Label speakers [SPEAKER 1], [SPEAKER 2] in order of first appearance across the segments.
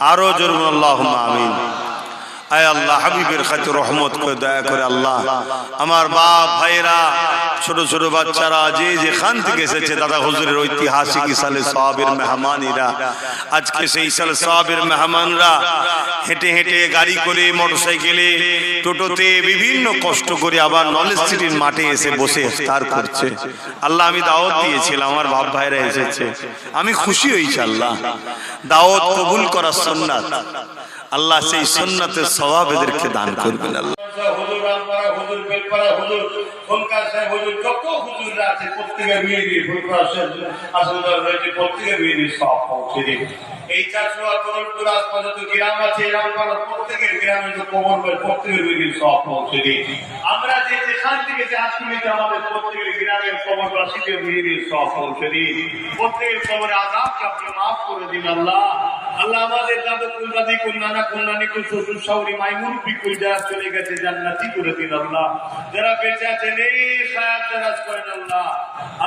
[SPEAKER 1] আরো জোরে আল্লাহুম্মা আমিন। আয় আল্লাহ, হাবিবের খাতির রহমত করে দয়া করে আল্লাহ আমার বাপ ভাইরা, ছোট ছোট বাচ্চারা যে যেখান থেকে এসেছে দাদা হুজুরের ঐতিহাসিক ইসালে সাহাবের মেহমানেরা, আজকে সেই ইসালে সাহাবের মেহমানরা হেঁটে হেঁটে, গাড়ি করে, মোটরসাইকেলে, টোটোতে বিভিন্ন কষ্ট করে আবার নলেজ সিটির মাঠে এসে বসে ইফতার করছে। আল্লাহ, আমি দাওয়াত দিয়েছিলাম, আমার বাপ ভাইরা এসেছে, আমি খুশি হয়েছি। আল্লাহ, দাওয়াত কবুল করা সুন্নাত, আল্লাহ সেই সুন্নাতের সওয়াব এদেরকে দান করবেন। আল্লাহ
[SPEAKER 2] এই চাষুয়া তরুণপুরাজ পর্যন্ত গ্রাম আছে, এরকম প্রত্যেকের গ্রামে প্রত্যেকের সব পৌঁছে দিই। আমরা যে যেখান থেকে যে আসতে আমাদের প্রত্যেকের গ্রামের কবরবাসীকে মিলিয়ে সব পৌঁছে দিই। প্রত্যেকের কবরে আযাবকে আপনি মাফ করে দিন। আল্লাহ আল্লাহ আমাদের দাদু কুল, দাদি কুল, নানা কুল, নানি কুল, শ্বশুর শাশুড়ি, মাই মুরব্বি কুল যারা চলে গেছে জান্নাতি করে দিন। আল্লাহ যারা বেঁচে আছেন এই হায়াত দারাজ করেন। আল্লাহ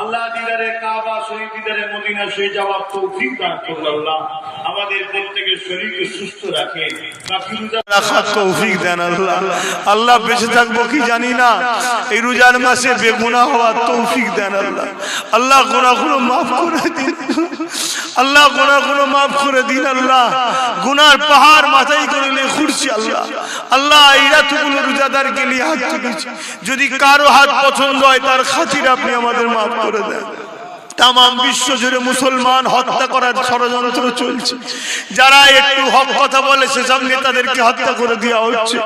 [SPEAKER 2] আল্লাহ দিদারে কাবা শরীফ, দিদারে মদিনা শরীফ যাওয়ার তৌফিক দান করুন। আল্লাহ আমাদের প্রত্যেকের শরীরকে সুস্থ রাখেন,
[SPEAKER 1] রাখার তৌফিক দেন। আল্লাহ আল্লাহ বেঁচে থাকবো কি জানি না, এই রোজার মাসে বেগুনাহ হওয়ার তৌফিক দেন। আল্লাহ আল্লাহ গুনাহগুলো মাফ করে দিন। আল্লাহ গুনাহগুলো মাফ করে দিন। আল্লাহ গুনার পাহাড় মাথায় করে নিয়ে ঘুরছি। আল্লাহ আল্লাহ এই রাতগুলো রোজাদারকে নিয়ে হাত তুলেছি, যদি কারো হাত পছন্দ হয় তার খাতিরে আপনি আমাদের মাফ করে দেন। তাম বিশ্ব জুড়ে মুসলমান হত্যা করার ষড়যন্ত্র চলছে, যারা একটু হক কথা বলে সেসব নেতাদেরকে হত্যা করে দেওয়া হচ্ছে।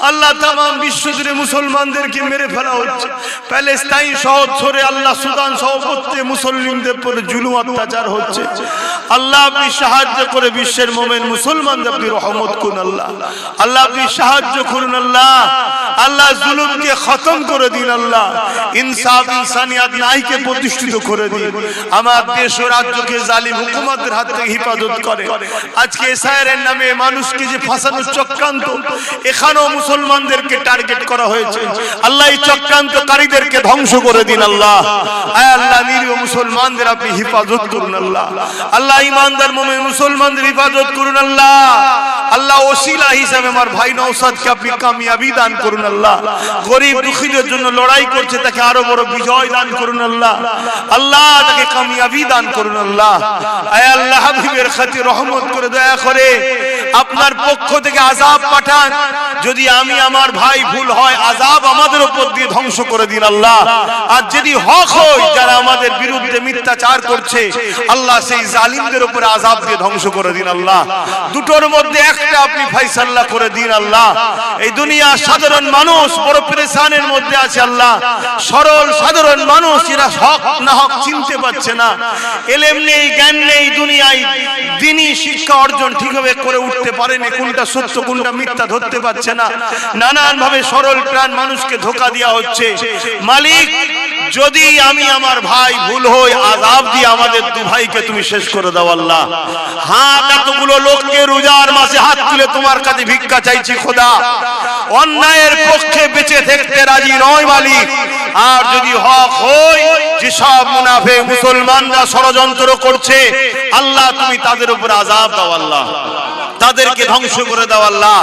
[SPEAKER 1] আল্লাহ তাম বিশ্ব জুড়ে মুসলমানদেরকে মেরে ফেলা হচ্ছে। প্যালেস্তাইন সহ ধরে আল্লাহ সুদান সহ প্রত্যেক মুসলিমদের উপরে জুলুম অত্যাচার হচ্ছে। আল্লাহ আপনি সাহায্য করে বিশ্বের মোমেন মুসলমানদের আপনি রহমত করুন। আল্লাহ আল্লাহ আপনি সাহায্য করুন। আল্লাহ আল্লাহ জুলুমকে খতম করে দিন। আল্লাহ ইনসাফ ইনসানিয়াত নাইকে প্রতিষ্ঠিত করে দিন। আমার দেশ ও রাজ্যকে জালিম হুকুমতের হাত থেকে হেফাজত করে। আজকে এসআইআরের নামে মানুষকে যে ফাঁসানোর চক্রান্ত, এখানেও মুসলমানদেরকে টার্গেট করা হয়েছে। আল্লাহ এই চক্রান্তকারীদেরকে ধ্বংস করে দিন। আল্লাহ আয় আল্লাহ নিরীহ মুসলমানদের আপনি হেফাজত করুন। আল্লাহ আল্লাহ ইমানদার মুমিন মুসলমানদের হেফাজত করুন। আল্লাহ আল্লাহ ওসিলা হিসেবে আমার ভাই নওশাদকে আপনি কামিয়াবি দান করুন। আল্লাহ গরিব দুঃখীদের জন্য লড়াই করছে, তাকে আরো বড় বিজয় দান করুন। আল্লাহ আল্লাহ তাকে কামিয়াবি দান করুন। আল্লাহ আয় আল্লাহ হাবিবের খাতির রহমত করে দয়া করে আপনার পক্ষ থেকে আযাব পাঠান। যদি আমি আমার ভাই ভুল হয়, আযাব আমাদের উপর দিয়ে ধ্বংস করে দিন। আল্লাহ আর যদি হক হয়, যারা আমাদের বিরুদ্ধে মিথ্যাচার করছে, আল্লাহ সেই জালিমদের উপর আযাব দিয়ে ধ্বংস করে দিন। আল্লাহ দুটোর মধ্যে একটা আপনি ফয়সালা করে দিন। আল্লাহ এই দুনিয়া সাধারণ মানুষ বড় পেরেশানের মধ্যে আছে। আল্লাহ সরল সাধারণ মানুষ, এরা হক না হক চিনতে পারছে না, এলেম নেই, জ্ঞান নেই, দুনিয়ায় দ্বীনি শিক্ষা অর্জন ঠিকভাবে করে উঠতে পারেনি, কোনটা সত্য কোনটা মিথ্যা ধরতে পারছে না। নানান ভাবে সরল প্রাণ মানুষকে ধোঁকা দেওয়া হচ্ছে। মালিক যদি আমি আমার ভাই ভুল হই, আযাব দিয়ে আমাদের দু ভাইকে তুমি শেষ করে দাও। আল্লাহ হাত এতগুলো লোককে রোজার মাসে হাত তুলে তোমার কাছে ভিক্ষা চাইছি খোদা, অন্যায়ের পক্ষে বেঁচে থাকতে রাজি নয় মালিক। আর যদি হক হয়, যে সব মুনাফিক মুসলমানরা ষড়যন্ত্র করছে, আল্লাহ তুমি তাদের উপর আযাব দাও। আল্লাহ তাদেরকে ধ্বংস করে দাও। আল্লাহ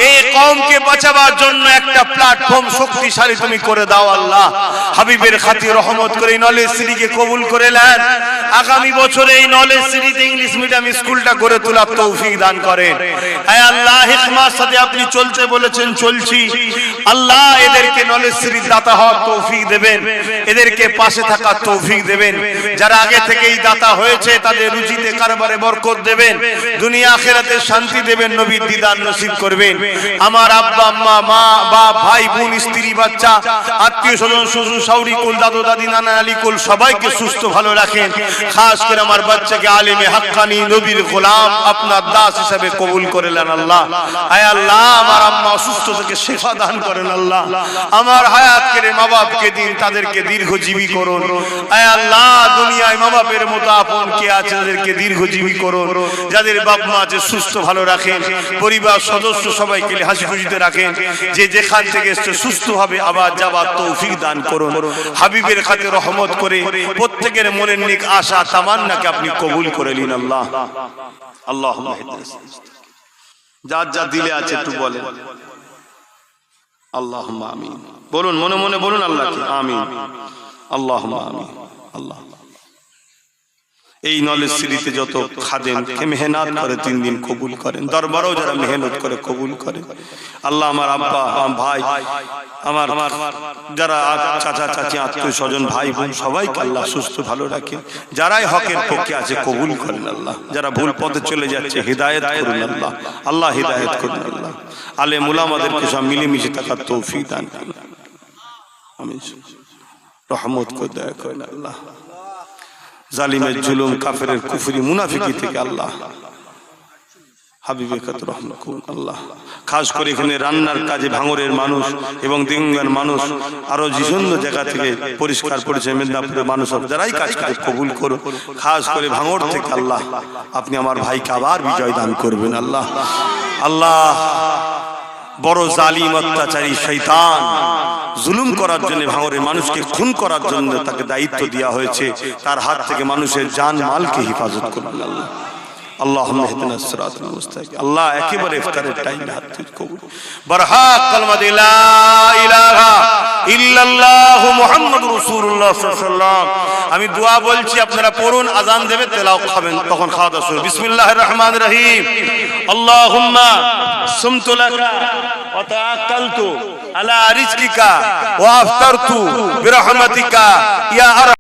[SPEAKER 1] এই কওমকে বাঁচাবার জন্য একটা প্ল্যাটফর্ম শক্তিশালী তুমি করে দাও। আল্লাহ হাবিবের খাতির রহমত করে নলেজ সিটিকে কবুল করে নেন। আগামী বছরে এই নলেজ সিটিতে ইংলিশ মিডিয়াম স্কুলটা গড়ে তোলার তৌফিক দান করেন। আয় আল্লাহ হিকমার সাথে আপনি চলতে বলেছেন, চলছি। আল্লাহ এদেরকে নলেজ সিটির দাতা হওয়ার তৌফিক দেবেন, এদেরকে পাশে থাকার তৌফিক দেবেন। যারা আগে থেকেই দাতা হয়েছে তাদের রুজিতে কারবারে বরকত দেবেন, দুনিয়া আখিরাতে শান্তি দেবেন, নবীর দিদার নসিব করবেন। আমার আব্বা আম্মা, মা বাপ, ভাই বোন, স্ত্রী বাচ্চা, আত্মীয় স্বজন, শ্বশুর শাশুড়ি কুল, দাদু দাদি, নানা নানি কুল সবাইকে সুস্থ ভালো রাখেন। খাস করে আমার বাচ্চাকে আলেমে হাক্কানি, নবীর গোলাম, আপনার দাস হিসেবে কবুল করে নেন। আল্লাহ আয় আল্লাহ আমার আম্মা অসুস্থ থেকে শেফা দান করেন। আল্লাহ আমার হায়াত করে মা বাপকে দিন, তাদেরকে দীর্ঘজীবী করুন। আয় আল্লাহ দুনিয়ায় মা বাপের মতো আপন কে আছে, তাদেরকে দীর্ঘজীবী করুন। যাদের বাপ মা আছে সুস্থ ভালো রাখেন, পরিবার সদস্য সবাইকে হাসি খুশিতে রাখেন। যে যেখান থেকে এসছে সুস্থ হবে আবার যাবার তৌফিক দান করুন। হাবিবের খাতির রহমত করে প্রত্যেকের মনের নেক আশা তামান্নাকে আপনি কবুল করে নিন। আল্লাহ আল্লাহুম্মা যার যা দিলে আছে একটু বলেন আল্লাহুম্মা আমিন বলুন, মনে মনে বলুন আল্লাহকে আমিন, আল্লাহুম্মা আমিন। আল্লাহ এই নলেজ সিরিতে যত খাদেম মেহনত করে 3 দিন কবুল করেন, দরবারেও যারা মেহনত করে কবুল করে। আল্লাহ আমার আব্বা, আমার ভাই, আমার যারা চাচা চাচি আত্মীয় স্বজন ভাই বোন সবাইকে আল্লাহ সুস্থ ভালো রাখেন। যারাই হকের পক্ষে আছে কবুল করেন আল্লাহ, যারা ভুল পথে চলে যাচ্ছে হিদায়াত করুন আল্লাহ, আল্লাহ হিদায়াত করুন আল্লাহ। আলেম উলামাদেরকে সব মিলেমিশে থাকার তৌফিক দান করুন, আমিন। রহমত করে দয়া করেন আল্লাহ, জালিমের জুলুম কাফেরের কুফরি মুনাফিকি থেকে আল্লাহ হাবিবে কত রহমত করুন আল্লাহ। খাস করে এখানে রান্নার কাজে ভাঙরের মানুষ এবং দিঙ্গার মানুষ আরো বিভিন্ন জায়গা থেকে পরিষ্কার পরিচ্ছন্ন মেদিনীপুরের মানুষ যারাই কাজ করে কবুল করুন। খাস করে ভাঙর থেকে আল্লাহ আপনি আমার ভাইকে আবার বিজয় দান করবেন আল্লাহ। আল্লাহ বড় জালিম অত্যাচারী শয়তান জুলুম করার জন্য ভাঙরের মানুষকে খুন করার জন্য তাকে দায়িত্ব দেওয়া হয়েছে, তার হাত থেকে মানুষের জান মালকে হেফাজত করবেন আল্লাহ। আল্লাহুম্মা ইহদিনা সিরাতাল মুস্তাকিম। আল্লাহ একেবারে ইফতারের টাইমে হাত তুলে কবুল বারহাক কালমা লা ইলাহা ইল্লাল্লাহু মুহাম্মাদুর রাসূলুল্লাহ সাল্লাল্লাহু আলাইহি ওয়াসাল্লাম। আমি দোয়া বলছি, আপনারা পড়ুন, আজান দেবে, তেলাওয়াত খাবেন, তখন খাওয়া দাওয়া শুরু। বিসমিল্লাহির রহমানির রহিম। আল্লাহুম্মা সুমতু লাকা ওয়া তাআক্কালতু আলা রিজকিকা ওয়া আফতারতু বিরহমাতিকা ইয়া